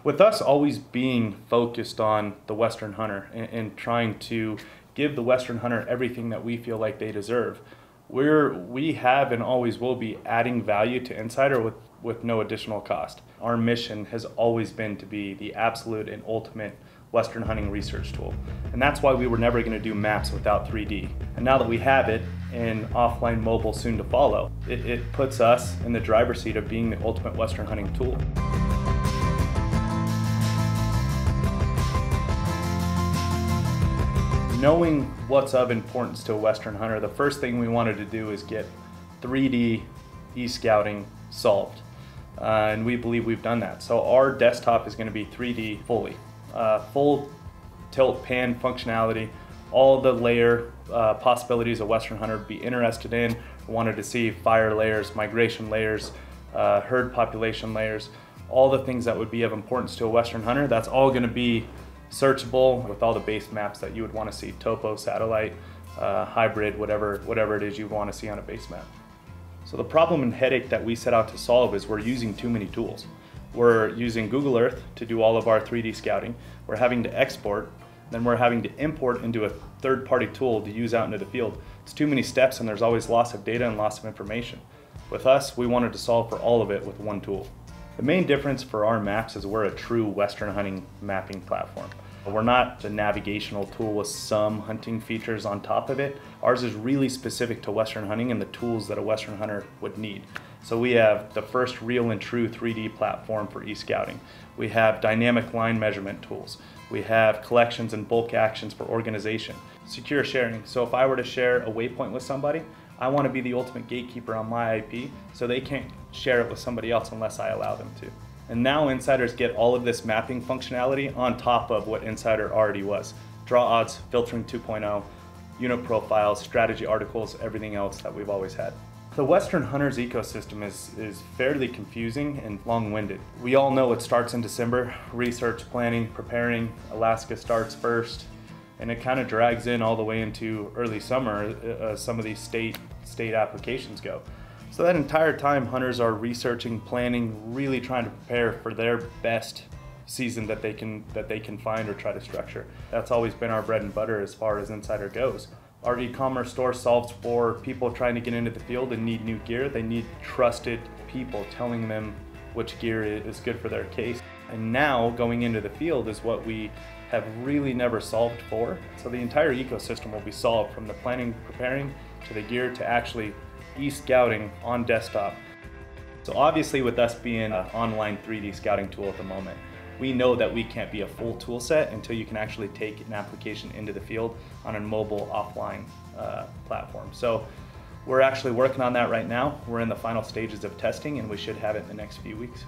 With us always being focused on the Western hunter and trying to give the Western hunter everything that we feel like they deserve, we have and always will be adding value to Insider with no additional cost. Our mission has always been to be the absolute and ultimate Western hunting research tool. And that's why we were never going to do maps without 3D. And now that we have it, and offline mobile soon to follow, it puts us in the driver's seat of being the ultimate Western hunting tool. Knowing what's of importance to a Western hunter, the first thing we wanted to do is get 3D e-scouting solved. And we believe we've done that. So our desktop is going to be 3D fully. Full tilt pan functionality, all the layer possibilities a Western hunter would be interested in. We wanted to see fire layers, migration layers, herd population layers, all the things that would be of importance to a Western hunter. That's all going to be searchable with all the base maps that you would want to see, topo, satellite, hybrid, whatever it is you want to see on a base map. So the problem and headache that we set out to solve is we're using too many tools. We're using Google Earth to do all of our 3D scouting. We're having to export, then we're having to import into a third-party tool to use out into the field. It's too many steps and there's always loss of data and loss of information. With us, we wanted to solve for all of it with one tool. The main difference for our maps is we're a true Western hunting mapping platform. We're not a navigational tool with some hunting features on top of it. Ours is really specific to Western hunting and the tools that a Western hunter would need. So we have the first real and true 3D platform for e-scouting. We have dynamic line measurement tools. We have collections and bulk actions for organization. Secure sharing. So if I were to share a waypoint with somebody, I want to be the ultimate gatekeeper on my IP, so they can't share it with somebody else unless I allow them to. And now Insiders get all of this mapping functionality on top of what Insider already was. Draw odds, filtering 2.0, unit profiles, strategy articles, everything else that we've always had. The Western hunter's ecosystem is fairly confusing and long-winded. We all know it starts in December, research, planning, preparing. Alaska starts first, and it kind of drags in all the way into early summer as some of these state applications go. So that entire time, hunters are researching, planning, really trying to prepare for their best season that they can find or try to structure. That's always been our bread and butter as far as Insider goes. Our e-commerce store solves for people trying to get into the field and need new gear. They need trusted people telling them which gear is good for their case. And now going into the field is what we have really never solved for. So the entire ecosystem will be solved, from the planning, preparing, to the gear, to actually e-scouting on desktop. So obviously, with us being an online 3D scouting tool at the moment, we know that we can't be a full tool set until you can actually take an application into the field on a mobile offline platform. So we're actually working on that right now. We're in the final stages of testing and we should have it in the next few weeks.